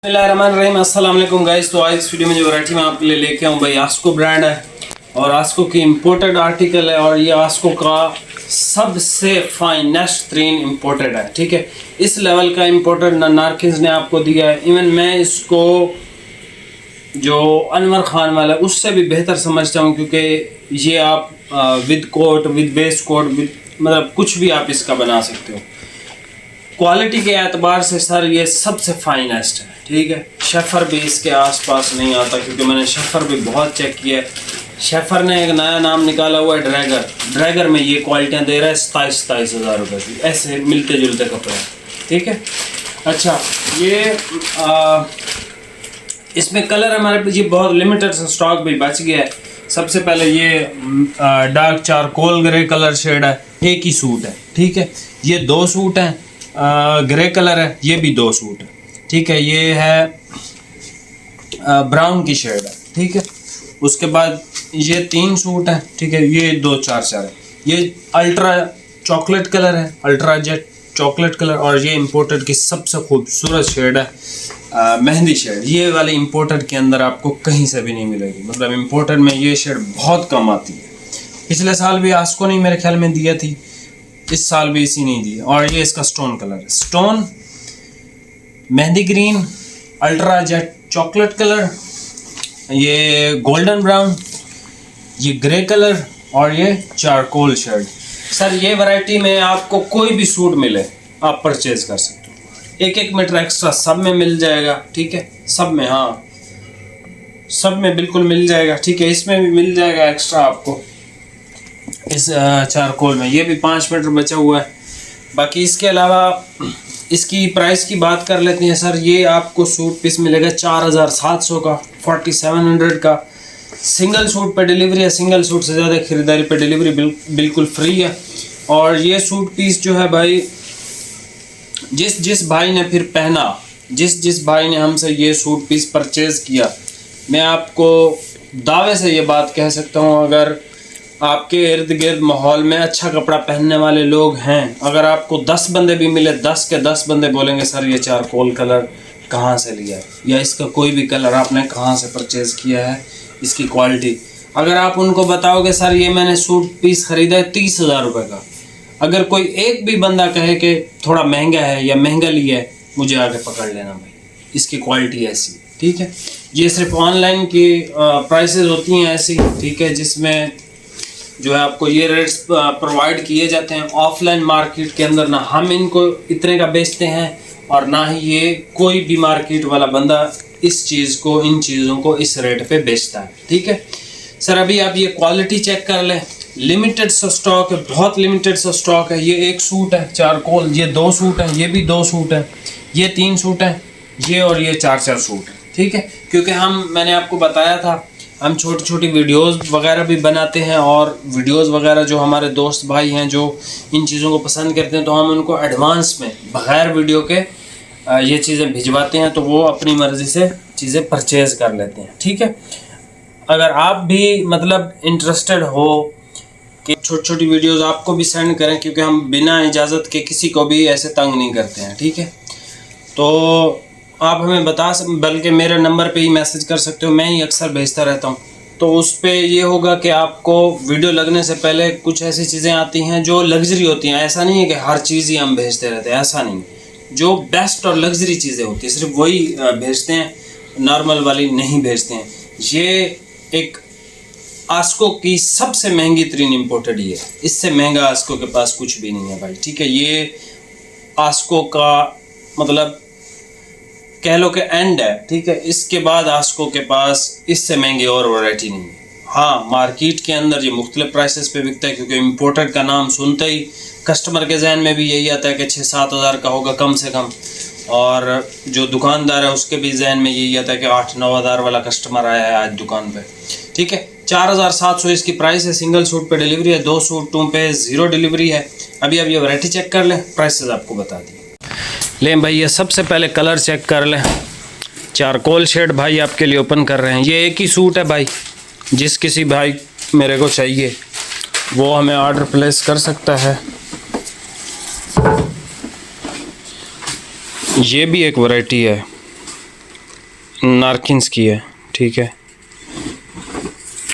बिस्मिल्लाहिर्रहमानिर्रहीम, अस्सलाम वालेकुम गाइस। तो आज इस वीडियो में जो वैरायटी मैं आपके लिए लेके आऊँ भाई, आस्को ब्रांड है और आस्को की इम्पोर्टेड आर्टिकल है और ये आस्को का सबसे फाइनेस्ट तरीन इम्पोर्टेड है। ठीक है, इस लेवल का इम्पोर्टेड नारकिन्स ने आपको दिया है। इवन मैं इसको जो अनवर खान वाला है उससे भी बेहतर समझता हूँ, क्योंकि ये आप with coat, with base coat, with मतलब कुछ भी आप इसका बना सकते हो। क्वालिटी के एतबार से सर ये सबसे फाइनेस्ट है। ठीक है, शेफर भी इसके आसपास नहीं आता, क्योंकि मैंने शेफर भी बहुत चेक किया है। शेफर ने एक नया नाम निकाला हुआ है ड्रैगर। ड्रैगर में ये क्वालिटियाँ दे रहा है 27 हज़ार रुपये की, ऐसे मिलते जुलते कपड़े। ठीक है, अच्छा ये इसमें कलर हमारे पास ये बहुत लिमिटेड स्टॉक भी बच गया है। सबसे पहले ये dark charcoal grey colour shade है, एक ही सूट है। ठीक है, ये दो सूट हैं, ग्रे कलर है, ये भी दो सूट है। ठीक है, ये है ब्राउन की शेड है। ठीक है, उसके बाद ये तीन सूट है। ठीक है, ये दो चार है, ये अल्ट्रा चॉकलेट कलर है, अल्ट्रा जेट चॉकलेट कलर, और ये इम्पोर्टेड की सबसे खूबसूरत शेड है मेहंदी शेड। ये वाली इम्पोर्टेड के अंदर आपको कहीं से भी नहीं मिलेगी, मतलब इम्पोर्टेड में ये शेड बहुत कम आती है। पिछले साल भी आस्को नहीं मेरे ख्याल में दिया थी, इस साल भी इसी नहीं दी। और ये इसका स्टोन कलर है, stone mehndi green, ultra jet chocolate colour, ये गोल्डन ब्राउन, ये ग्रे कलर और ये चारकोल शेड। सर ये वैरायटी में आपको कोई भी सूट मिले आप परचेज कर सकते हो। एक एक मीटर एक्स्ट्रा सब में मिल जाएगा। ठीक है, सब में, हाँ सब में बिल्कुल मिल जाएगा। ठीक है, इसमें भी मिल जाएगा एक्स्ट्रा आपको, इस चारकोल में। ये भी 5 मीटर बचा हुआ है। बाकी इसके अलावा इसकी प्राइस की बात कर लेते हैं। सर ये आपको सूट पीस मिलेगा 4700 का, 4700 का। सिंगल सूट पे डिलीवरी है, सिंगल सूट से ज़्यादा ख़रीदारी पे डिलीवरी बिल्कुल फ्री है। और ये सूट पीस जो है भाई, जिस भाई ने फिर पहना, जिस भाई ने हमसे ये सूट पीस परचेज़ किया, मैं आपको दावे से ये बात कह सकता हूँ, अगर आपके इर्द गिर्द माहौल में अच्छा कपड़ा पहनने वाले लोग हैं, अगर आपको 10 बंदे भी मिले, 10 के 10 बंदे बोलेंगे सर ये चारकोल कलर कहाँ से लिया है, या इसका कोई भी कलर आपने कहाँ से परचेज़ किया है, इसकी क्वालिटी। अगर आप उनको बताओगे सर ये मैंने सूट पीस ख़रीदा है 30,000 रुपये का, अगर कोई एक भी बंदा कहे कि थोड़ा महंगा है या महंगा लिया है, मुझे आगे पकड़ लेना भाई, इसकी क्वालिटी ऐसी। ठीक है, ये सिर्फ ऑनलाइन की प्राइसेस होती हैं ऐसी। ठीक है, जिसमें जो है आपको ये रेट्स प्रोवाइड किए जाते हैं। ऑफलाइन मार्केट के अंदर ना हम इनको इतने का बेचते हैं और ना ही ये कोई भी मार्केट वाला बंदा इस चीज़ को, इन चीज़ों को इस रेट पे बेचता है। ठीक है सर, अभी आप ये क्वालिटी चेक कर लें, लिमिटेड सा स्टॉक है, बहुत लिमिटेड सा स्टॉक है। ये एक सूट है चारकोल, ये दो सूट हैं, ये भी दो सूट हैं, ये 3 सूट हैं, ये और ये 4 सूट हैं। ठीक है, क्योंकि मैंने आपको बताया था हम छोटी छोटी वीडियोस वगैरह भी बनाते हैं, और वीडियोस वगैरह जो हमारे दोस्त भाई हैं जो इन चीज़ों को पसंद करते हैं, तो हम उनको एडवांस में बग़ैर वीडियो के ये चीज़ें भिजवाते हैं, तो वो अपनी मर्ज़ी से चीज़ें परचेज़ कर लेते हैं। ठीक है, अगर आप भी मतलब इंटरेस्टेड हो कि छोटी छोटी वीडियोस आपको भी सेंड करें, क्योंकि हम बिना इजाज़त के किसी को भी ऐसे तंग नहीं करते हैं। ठीक है, तो आप हमें बल्कि मेरे नंबर पे ही मैसेज कर सकते हो, मैं ही अक्सर भेजता रहता हूँ। तो उस पर ये होगा कि आपको वीडियो लगने से पहले कुछ ऐसी चीज़ें आती हैं जो लग्जरी होती हैं। ऐसा नहीं है कि हर चीज़ ही हम भेजते रहते हैं, ऐसा नहीं। जो बेस्ट और लग्जरी चीज़ें होती हैं सिर्फ वही भेजते हैं, नॉर्मल वाली नहीं भेजते हैं। ये एक आस्को की सबसे महंगी तरीन इम्पोर्टेड ही है, इससे महंगा आस्को के पास कुछ भी नहीं है भाई। ठीक है, ये आस्को का मतलब कह लो कि एंड है। ठीक है, इसके बाद आस्को के पास इससे महंगी और वैरायटी नहीं है। हाँ, मार्केट के अंदर ये मुख्तलिफ प्राइसेस पे बिकता है, क्योंकि इम्पोर्टेड का नाम सुनते ही कस्टमर के जहन में भी यही आता है कि 6-7 हज़ार का होगा कम से कम, और जो दुकानदार है उसके भी जहन में यही आता है कि 8-9 हज़ार वाला कस्टमर आया है आज दुकान पे। ठीक है, 4700 इसकी प्राइस है। सिंगल सूट पे डिलीवरी है, 2 सूटों पे 0 डिलीवरी है। अभी आप ये वैरायटी चेक कर लें, प्राइसेस आपको बता दी लें भाई। ये सबसे पहले कलर चेक कर लें, चारकोल शेड भाई आपके लिए ओपन कर रहे हैं। ये एक ही सूट है भाई, जिस किसी भाई मेरे को चाहिए वो हमें ऑर्डर प्लेस कर सकता है। ये भी एक वैरायटी है, नारकिन्स की है, ठीक है।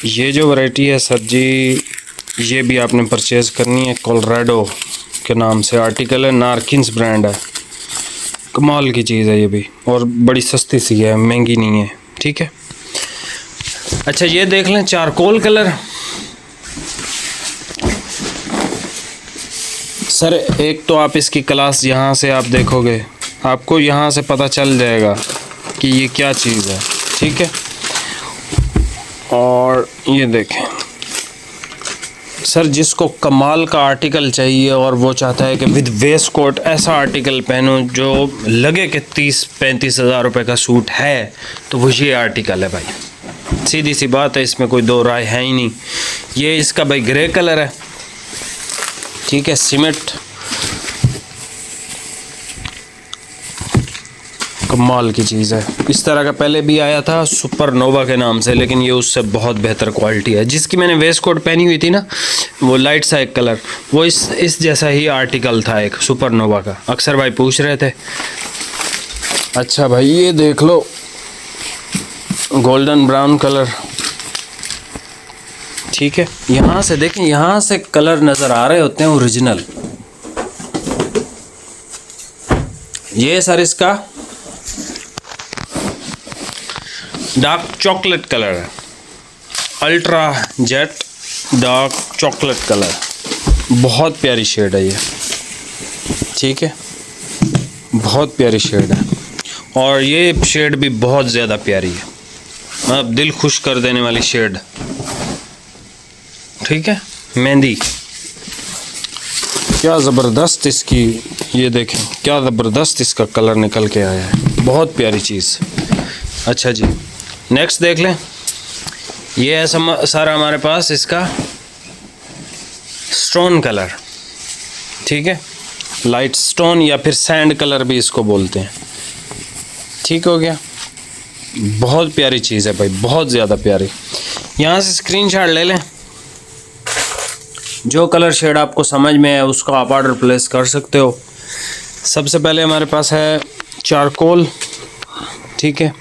ये जो वैरायटी है सर जी, ये भी आपने परचेज़ करनी है। कोलोराडो के नाम से आर्टिकल है, नारकिन्स ब्रांड है। कमाल की चीज़ है ये भी, और बड़ी सस्ती सी है, महंगी नहीं है, ठीक है। अच्छा ये देख लें चारकोल कलर। सर एक तो आप इसकी क्लास यहाँ से आप देखोगे, आपको यहाँ से पता चल जाएगा कि ये क्या चीज़ है, ठीक है। और ये देखें सर, जिसको कमाल का आर्टिकल चाहिए और वो चाहता है कि विद वेस्ट कोट ऐसा आर्टिकल पहनूं जो लगे कि 30-35 हज़ार रुपये का सूट है, तो वो ये आर्टिकल है भाई। सीधी सी बात है, इसमें कोई दो राय है ही नहीं। ये इसका भाई ग्रे कलर है, ठीक है, सीमेंट, कमाल की चीज़ है। इस तरह का पहले भी आया था सुपरनोवा के नाम से, लेकिन ये उससे बहुत बेहतर क्वालिटी है। जिसकी मैंने वेस्ट कोट पहनी हुई थी ना, वो लाइट सा एक कलर, वो इस जैसा ही आर्टिकल था एक सुपरनोवा का। अक्सर भाई पूछ रहे थे। अच्छा भाई ये देख लो, गोल्डन ब्राउन कलर, ठीक है। यहाँ से देखें, यहाँ से कलर नज़र आ रहे होते हैं ओरिजिनल। ये सर इसका डार्क चॉकलेट कलर है, ultra jet dark chocolate colour, बहुत प्यारी शेड है ये, ठीक है, बहुत प्यारी शेड है। और ये शेड भी बहुत ज़्यादा प्यारी है, मतलब दिल खुश कर देने वाली शेड, ठीक है। मेहंदी, क्या ज़बरदस्त इसकी, ये देखें क्या ज़बरदस्त इसका कलर निकल के आया है, बहुत प्यारी चीज़। अच्छा जी नेक्स्ट देख लें। ये है सारा हमारे पास इसका स्टोन कलर, ठीक है, लाइट स्टोन या फिर सैंड कलर भी इसको बोलते हैं, ठीक हो गया। बहुत प्यारी चीज़ है भाई, बहुत ज़्यादा प्यारी। यहाँ से स्क्रीनशॉट ले लें, जो कलर शेड आपको समझ में है उसको आप ऑर्डर प्लेस कर सकते हो। सबसे पहले हमारे पास है चारकोल, ठीक है,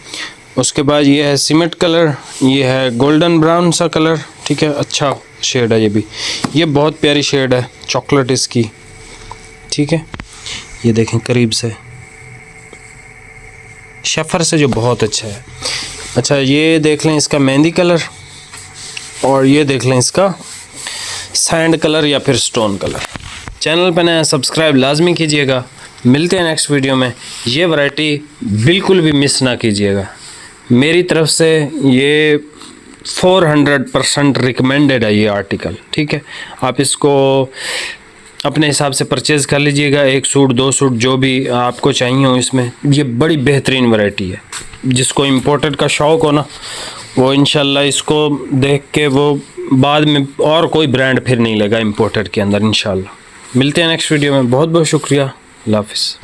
उसके बाद ये है सीमेंट कलर, ये है गोल्डन ब्राउन सा कलर, ठीक है, अच्छा शेड है ये भी, ये बहुत प्यारी शेड है, चॉकलेट इसकी, ठीक है। ये देखें करीब से, शेफर से जो बहुत अच्छा है। अच्छा ये देख लें इसका मेहंदी कलर, और ये देख लें इसका सैंड कलर या फिर स्टोन कलर। चैनल पर नया सब्सक्राइब लाजमी कीजिएगा। मिलते हैं नेक्स्ट वीडियो में। ये वैरायटी बिल्कुल भी मिस ना कीजिएगा, मेरी तरफ से ये 400% रिकमेंडेड है ये आर्टिकल, ठीक है। आप इसको अपने हिसाब से परचेज़ कर लीजिएगा, एक सूट दो सूट जो भी आपको चाहिए हो इसमें। ये बड़ी बेहतरीन वैरायटी है, जिसको इम्पोर्टेड का शौक़ हो ना, वो इंशाल्लाह इसको देख के वो बाद में और कोई ब्रांड फिर नहीं लेगा इम्पोर्टेड के अंदर इंशाल्लाह। मिलते हैं नेक्स्ट वीडियो में। बहुत बहुत शुक्रिया, अल्लाह हाफ़िज़।